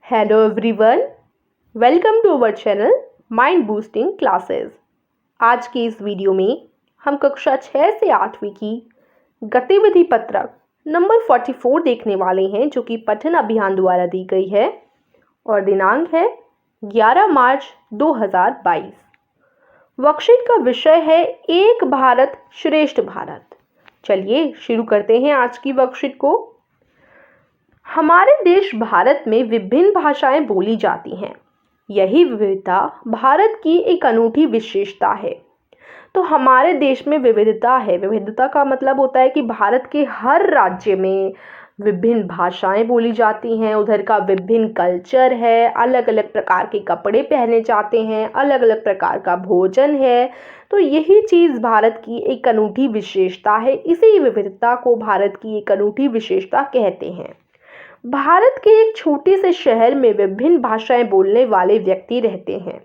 Hello everyone, welcome to our channel mind boosting classes. आज के इस वीडियो में हम कक्षा 6 से 8वीं की गतिविधि पत्रक नंबर 44 देखने वाले हैं, जो कि पठन अभियान द्वारा दी गई है और दिनांक है 11 मार्च 2022। वर्कशीट का विषय है एक भारत श्रेष्ठ भारत। चलिए शुरू करते हैं आज की वर्कशीट को। हमारे देश भारत में विभिन्न भाषाएं बोली जाती हैं। यही विविधता भारत की एक अनूठी विशेषता है। तो हमारे देश में विविधता है। विविधता का मतलब होता है कि भारत के हर राज्य में विभिन्न भाषाएं बोली जाती हैं, उधर का विभिन्न कल्चर है, अलग अलग प्रकार के कपड़े पहने जाते हैं, अलग अलग प्रकार का भोजन है। तो यही चीज़ भारत की एक अनूठी विशेषता है। इसी विविधता को भारत की एक अनूठी विशेषता कहते हैं। भारत के एक छोटे से शहर में विभिन्न भाषाएं बोलने वाले व्यक्ति रहते हैं।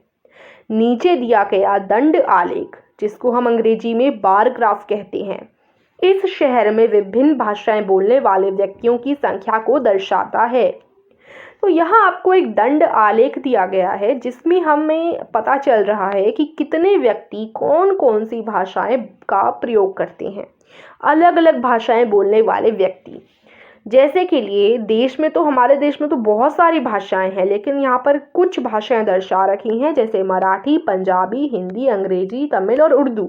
नीचे दिया गया दंड आलेख, जिसको हम अंग्रेजी में बार ग्राफ कहते हैं, इस शहर में विभिन्न भाषाएं बोलने वाले व्यक्तियों की संख्या को दर्शाता है। तो यहाँ आपको एक दंड आलेख दिया गया है, जिसमें हमें पता चल रहा है कि कितने व्यक्ति कौन कौन सी भाषाएं का प्रयोग करते हैं। अलग अलग भाषाएं बोलने वाले व्यक्ति, जैसे के लिए देश में तो हमारे देश में तो बहुत सारी भाषाएं हैं, लेकिन यहाँ पर कुछ भाषाएं दर्शा रखी हैं, जैसे मराठी, पंजाबी, हिंदी, अंग्रेजी, तमिल और उर्दू।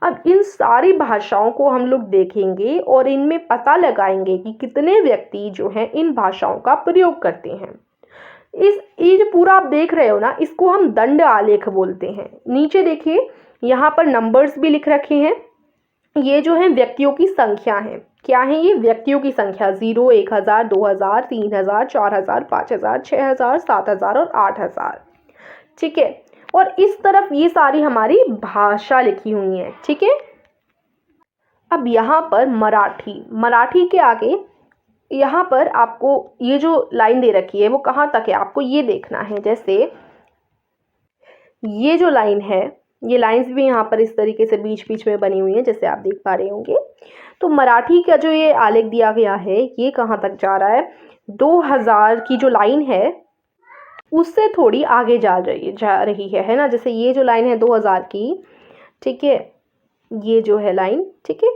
अब इन सारी भाषाओं को हम लोग देखेंगे और इनमें पता लगाएंगे कि कितने व्यक्ति जो हैं इन भाषाओं का प्रयोग करते हैं। ये जो पूरा आप देख रहे हो ना, इसको हम दंड आलेख बोलते हैं। नीचे देखिए, यहाँ पर नंबर्स भी लिख रखे हैं। ये जो है व्यक्तियों की संख्या है। क्या है ये? व्यक्तियों की संख्या 0, 1000, 2000, 3000, 4000, 5000, 6000, 7000 और 8000। ठीक है। और इस तरफ ये सारी हमारी भाषा लिखी हुई है। ठीक है। अब यहाँ पर मराठी के आगे यहाँ पर आपको ये जो लाइन दे रखी है वो कहाँ तक है आपको ये देखना है। जैसे ये जो लाइन है, ये लाइंस भी यहाँ पर इस तरीके से बीच बीच में बनी हुई है, जैसे आप देख पा रहे होंगे। तो मराठी का जो ये आलेख दिया गया है, ये कहाँ तक जा रहा है? 2000 की जो लाइन है उससे थोड़ी आगे जा रही है ना। जैसे ये जो लाइन है 2000 की, ठीक है, ये जो है लाइन, ठीक है,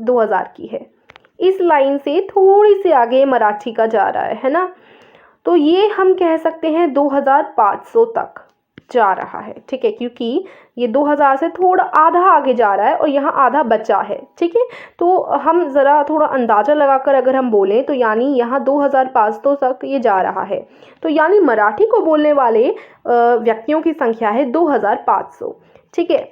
2000 की है। इस लाइन से थोड़ी सी आगे मराठी का जा रहा है ना। तो ये हम कह सकते हैं 2500 तक जा रहा है। ठीक है, क्योंकि ये 2000 से थोड़ा आधा आगे जा रहा है और यहाँ आधा बचा है। ठीक है, तो हम ज़रा थोड़ा अंदाज़ा लगाकर अगर हम बोलें तो यानी यहाँ 2500 तक ये जा रहा है। तो यानी मराठी को बोलने वाले व्यक्तियों की संख्या है 2500। ठीक है।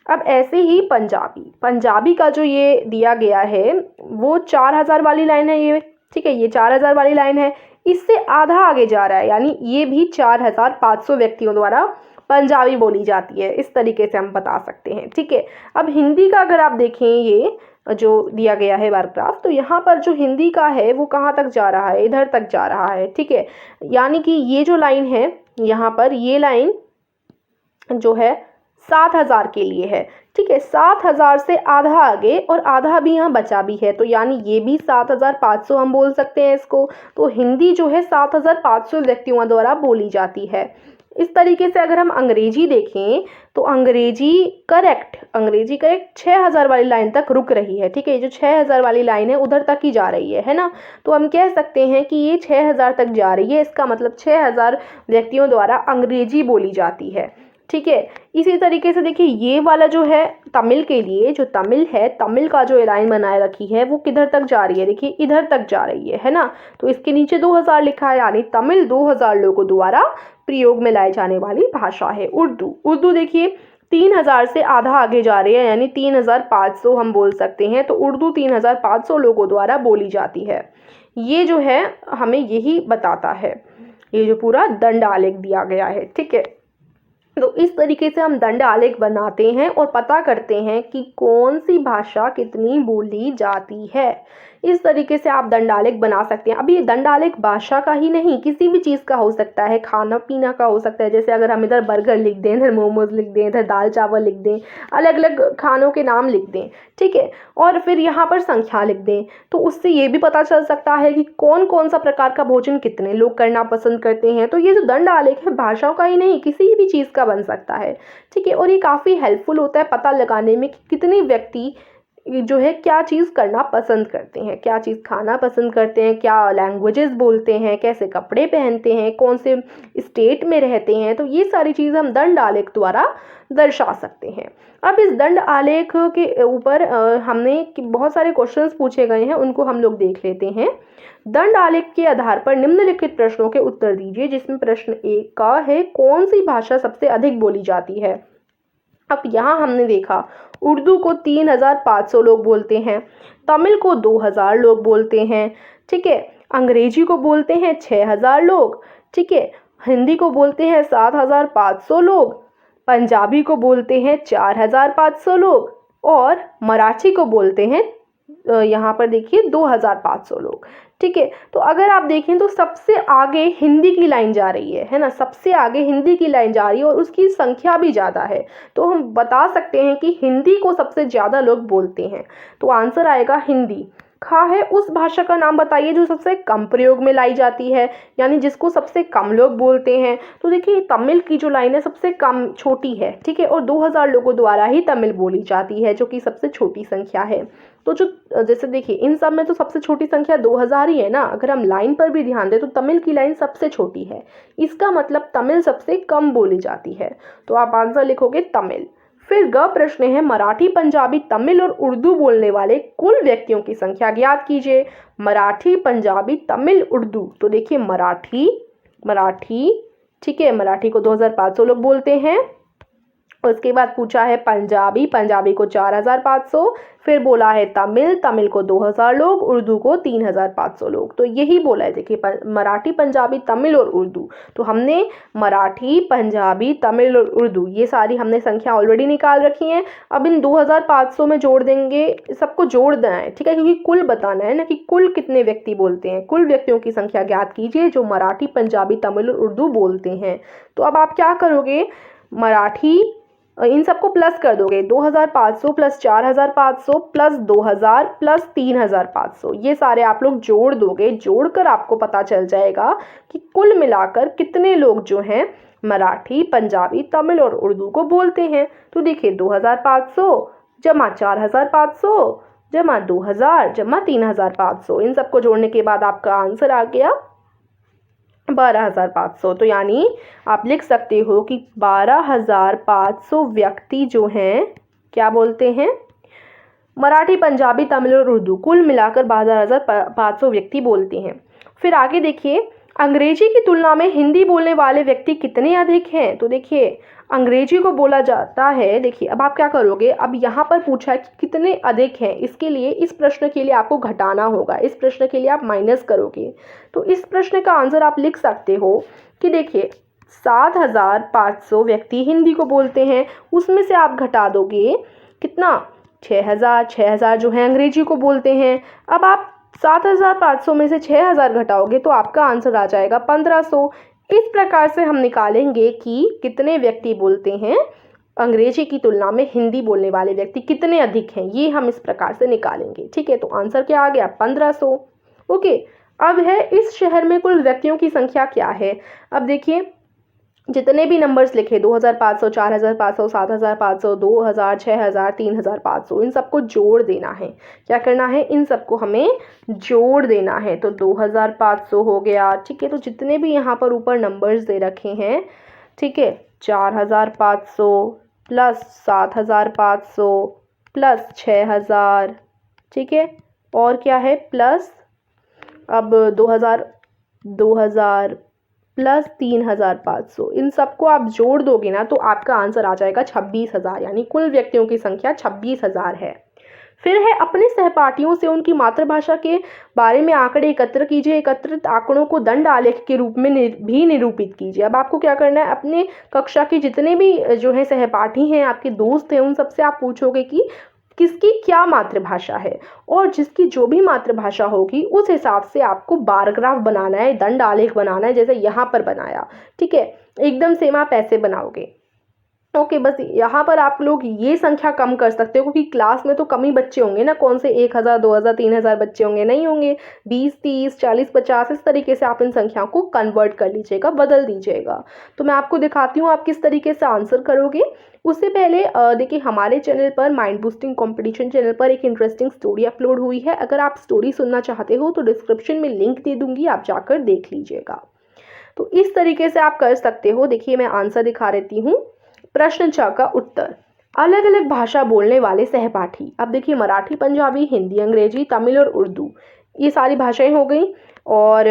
अब ऐसे ही पंजाबी का जो ये दिया गया है वो 4000 वाली लाइन है ये। ठीक है, ये 4000 वाली लाइन है, इससे आधा आगे जा रहा है, यानी ये भी 4500 व्यक्तियों द्वारा पंजाबी बोली जाती है। इस तरीके से हम बता सकते हैं। ठीक है। अब हिंदी का अगर आप देखें, ये जो दिया गया है बार ग्राफ, तो यहाँ पर जो हिंदी का है वो कहाँ तक जा रहा है? इधर तक जा रहा है। ठीक है, यानी कि ये जो लाइन है यहाँ पर, ये लाइन जो है 7000 के लिए है। ठीक है, 7000 से आधा आगे और आधा भी यहाँ बचा भी है, तो यानी ये भी 7500 हम बोल सकते हैं इसको। तो हिंदी जो है 7500 व्यक्तियों द्वारा बोली जाती है। इस तरीके से अगर हम अंग्रेजी देखें तो अंग्रेजी करेक्ट 6000 वाली लाइन तक रुक रही है। ठीक है, ये जो 6000 वाली लाइन है उधर तक ही जा रही है ना। तो हम कह सकते हैं कि ये 6000 तक जा रही है। इसका मतलब 6000 व्यक्तियों द्वारा अंग्रेजी बोली जाती है। ठीक है, इसी तरीके से देखिए, ये वाला जो है तमिल के लिए, जो तमिल है, तमिल का जो लाइन बनाए रखी है वो किधर तक जा रही है? देखिए इधर तक जा रही है ना। तो इसके नीचे 2000 लिखा है, यानी तमिल 2000 लोगों द्वारा प्रयोग में लाई जाने वाली भाषा है। उर्दू देखिए 3000 से आधा आगे जा रही है, यानी 3500 हम बोल सकते हैं। तो उर्दू 3500 लोगों द्वारा बोली जाती है। ये जो है हमें यही बताता है, ये जो पूरा दंड आलेख दिया गया है। ठीक है, तो इस तरीके से हम दंड आलेख बनाते हैं और पता करते हैं कि कौन सी भाषा कितनी बोली जाती है। इस तरीके से आप दंड आलेख बना सकते हैं। अब ये दंड आलेख भाषा का ही नहीं, किसी भी चीज़ का हो सकता है, खाना पीना का हो सकता है। जैसे अगर हम इधर बर्गर लिख दें, इधर मोमोज लिख दें, इधर दाल चावल लिख दें, अलग अलग खानों के नाम लिख दें, ठीक है, और फिर यहाँ पर संख्या लिख दें, तो उससे ये भी पता चल सकता है कि कौन कौन सा प्रकार का भोजन कितने लोग करना पसंद करते हैं। तो ये जो दंड आलेख है भाषाओं का ही नहीं, किसी भी चीज़ का बन सकता है, ठीक है, और ये काफ़ी हेल्पफुल होता है पता लगाने में कि कितने व्यक्ति जो है क्या चीज़ करना पसंद करते हैं, क्या चीज़ खाना पसंद करते हैं, क्या लैंग्वेजेस बोलते हैं, कैसे कपड़े पहनते हैं, कौन से स्टेट में रहते हैं। तो ये सारी चीज़ हम दंड आलेख द्वारा दर्शा सकते हैं। अब इस दंड आलेख के ऊपर हमने बहुत सारे क्वेश्चंस पूछे गए हैं, उनको हम लोग देख लेते हैं। दंड आलेख के आधार पर निम्नलिखित प्रश्नों के उत्तर दीजिए, जिसमें प्रश्न 1 का है कौन सी भाषा सबसे अधिक बोली जाती है। अब यहाँ हमने देखा उर्दू को 3500 लोग बोलते हैं, तमिल को 2000 लोग बोलते हैं, ठीक है, अंग्रेजी को बोलते हैं 6000 लोग, ठीक है, हिंदी को बोलते हैं 7500 लोग, पंजाबी को बोलते हैं 4500 लोग और मराठी को बोलते हैं यहाँ पर देखिए 2500 लोग, ठीक है। तो अगर आप देखें तो सबसे आगे हिंदी की लाइन जा रही है ना, सबसे आगे हिंदी की लाइन जा रही है और उसकी संख्या भी ज़्यादा है। तो हम बता सकते हैं कि हिंदी को सबसे ज़्यादा लोग बोलते हैं, तो आंसर आएगा हिंदी। खा है उस भाषा का नाम बताइए जो सबसे कम प्रयोग में लाई जाती है, यानी जिसको सबसे कम लोग बोलते हैं। तो देखिए तमिल की जो लाइन है सबसे कम छोटी है, ठीक है, और 2000 लोगों द्वारा ही तमिल बोली जाती है, जो कि सबसे छोटी संख्या है। तो जो जैसे देखिए इन सब में तो सबसे छोटी संख्या 2000 ही है ना। अगर हम लाइन पर भी ध्यान दें तो तमिल की लाइन सबसे छोटी है, इसका मतलब तमिल सबसे कम बोली जाती है। तो आप आंसर लिखोगे तमिल। फिर ग प्रश्न है मराठी, पंजाबी, तमिल और उर्दू बोलने वाले कुल व्यक्तियों की संख्या ज्ञात कीजिए। मराठी, पंजाबी, तमिल, उर्दू। तो देखिए मराठी, ठीक है, मराठी को 2500 लोग बोलते हैं। उसके बाद पूछा है पंजाबी को 4500, फिर बोला है तमिल को 2000 लोग, उर्दू को 3500 लोग। तो यही बोला है देखिए मराठी, पंजाबी, तमिल और उर्दू। तो हमने मराठी, पंजाबी, तमिल और उर्दू ये सारी हमने संख्या ऑलरेडी निकाल रखी है। अब इन 2500 में जोड़ देंगे, सबको जोड़ देना है, ठीक है, क्योंकि कुल बताना है ना कि कुल कितने व्यक्ति बोलते हैं। कुल व्यक्तियों की संख्या ज्ञात कीजिए जो मराठी, पंजाबी, तमिल और उर्दू बोलते हैं। तो अब आप क्या करोगे, मराठी इन सबको प्लस कर दोगे, 2500 प्लस 4500 प्लस 2000 प्लस 3500, ये सारे आप लोग जोड़ दोगे। जोड़कर आपको पता चल जाएगा कि कुल मिलाकर कितने लोग जो हैं मराठी, पंजाबी, तमिल और उर्दू को बोलते हैं। तो देखिए 2500 जमा 4500 जमा 2000 जमा 3500, इन सबको जोड़ने के बाद आपका आंसर आ गया 12500। तो यानी आप लिख सकते हो कि 12500 व्यक्ति जो हैं क्या बोलते हैं, मराठी, पंजाबी, तमिल और उर्दू कुल मिलाकर 12500 व्यक्ति बोलते हैं। फिर आगे देखिए अंग्रेजी की तुलना में हिंदी बोलने वाले व्यक्ति कितने अधिक हैं। तो देखिए अंग्रेजी को बोला जाता है, देखिए अब आप क्या करोगे, अब यहाँ पर पूछा है कि कितने अधिक हैं, इसके लिए इस प्रश्न के लिए आपको घटाना होगा, इस प्रश्न के लिए आप माइनस करोगे। तो इस प्रश्न का आंसर आप लिख सकते हो कि देखिए 7500 व्यक्ति हिंदी को बोलते हैं, उसमें से आप घटा दोगे कितना 6000 जो है अंग्रेजी को बोलते हैं। अब आप 7500 में से 6000 घटाओगे तो आपका आंसर आ जाएगा 1500। इस प्रकार से हम निकालेंगे कि कितने व्यक्ति बोलते हैं अंग्रेजी की तुलना में हिंदी बोलने वाले व्यक्ति कितने अधिक हैं, ये हम इस प्रकार से निकालेंगे, ठीक है। तो आंसर क्या आ गया 1500। ओके, अब है इस शहर में कुल व्यक्तियों की संख्या क्या है। अब देखिए जितने भी नंबर्स लिखे 2500, 4500, 7500, 2000, 6000, 3500, इन सबको जोड़ देना है। क्या करना है, इन सबको हमें जोड़ देना है। तो 2500 हो गया, ठीक है। तो जितने भी यहाँ पर ऊपर नंबर्स दे रखे हैं, ठीक है, 4500 प्लस 7500 प्लस 6000, ठीक है, और क्या है प्लस अब 2000 प्लस 3500, इन सबको आप जोड़ दोगे ना तो आपका आंसर आ जाएगा 26000, यानी कुल व्यक्तियों की संख्या 26000 है। फिर है अपने सहपाठियों से उनकी मातृभाषा के बारे में आंकड़े एकत्र कीजिए। एकत्रित आंकड़ों को दंड आलेख के रूप में भी निरूपित कीजिए। अब आपको क्या करना है, अपने कक्षा के जितने भी जो है सहपाठी हैं, आपके दोस्त हैं, उन सबसे आप पूछोगे कि किसकी क्या मातृभाषा है, और जिसकी जो भी मातृभाषा होगी उस हिसाब से आपको बार ग्राफ बनाना है, दंड आलेख बनाना है, जैसे यहाँ पर बनाया। ठीक है, एकदम सेम आप ऐसे बनाओगे। ओके, बस यहाँ पर आप लोग ये संख्या कम कर सकते हो, क्योंकि क्लास में तो कम ही बच्चे होंगे ना, कौन से 1000 2000 3000 बच्चे होंगे, नहीं होंगे। 20 30 40 50 इस तरीके से आप इन संख्याओं को कन्वर्ट कर लीजिएगा, बदल दीजिएगा। तो मैं आपको दिखाती हूँ आप किस तरीके से आंसर करोगे। उससे पहले देखिए, हमारे चैनल पर माइंड बूस्टिंग कंपटीशन चैनल पर एक इंटरेस्टिंग स्टोरी अपलोड हुई है। अगर आप स्टोरी सुनना चाहते हो तो डिस्क्रिप्शन में लिंक दे दूंगी, आप जाकर देख लीजिएगा। तो इस तरीके से आप कर सकते हो। देखिए, मैं आंसर दिखा देती हूँ। प्रश्न 6 का उत्तर, अलग अलग भाषा बोलने वाले सहपाठी। अब देखिए, मराठी, पंजाबी, हिंदी, अंग्रेजी, तमिल और उर्दू, ये सारी भाषाएं हो गई, और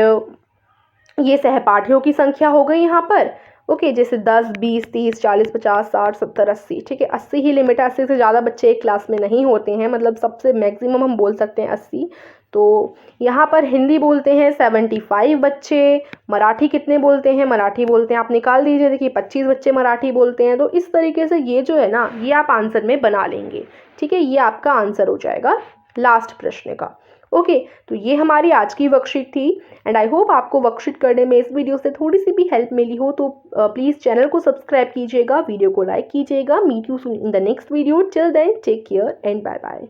ये सहपाठियों की संख्या हो गई यहाँ पर। ओके, जैसे 10 20 30 40 50 60 70 80। ठीक है, 80 ही लिमिट है, 80 से ज़्यादा बच्चे एक क्लास में नहीं होते हैं, मतलब सबसे मैक्सिमम हम बोल सकते हैं 80। तो यहाँ पर हिंदी बोलते हैं 75 बच्चे। मराठी कितने बोलते हैं, मराठी बोलते हैं, आप निकाल दीजिए, देखिए 25 बच्चे मराठी बोलते हैं। तो इस तरीके से ये जो है ना, ये आप आंसर में बना लेंगे। ठीक है, ये आपका आंसर हो जाएगा लास्ट प्रश्न का। ओके, तो ये हमारी आज की वर्कशीट थी, एंड आई होप आपको वर्कशीट करने में इस वीडियो से थोड़ी सी भी हेल्प मिली हो। तो प्लीज़ चैनल को सब्सक्राइब कीजिएगा, वीडियो को लाइक कीजिएगा। Meet you soon in the next video. Till then take care and bye bye.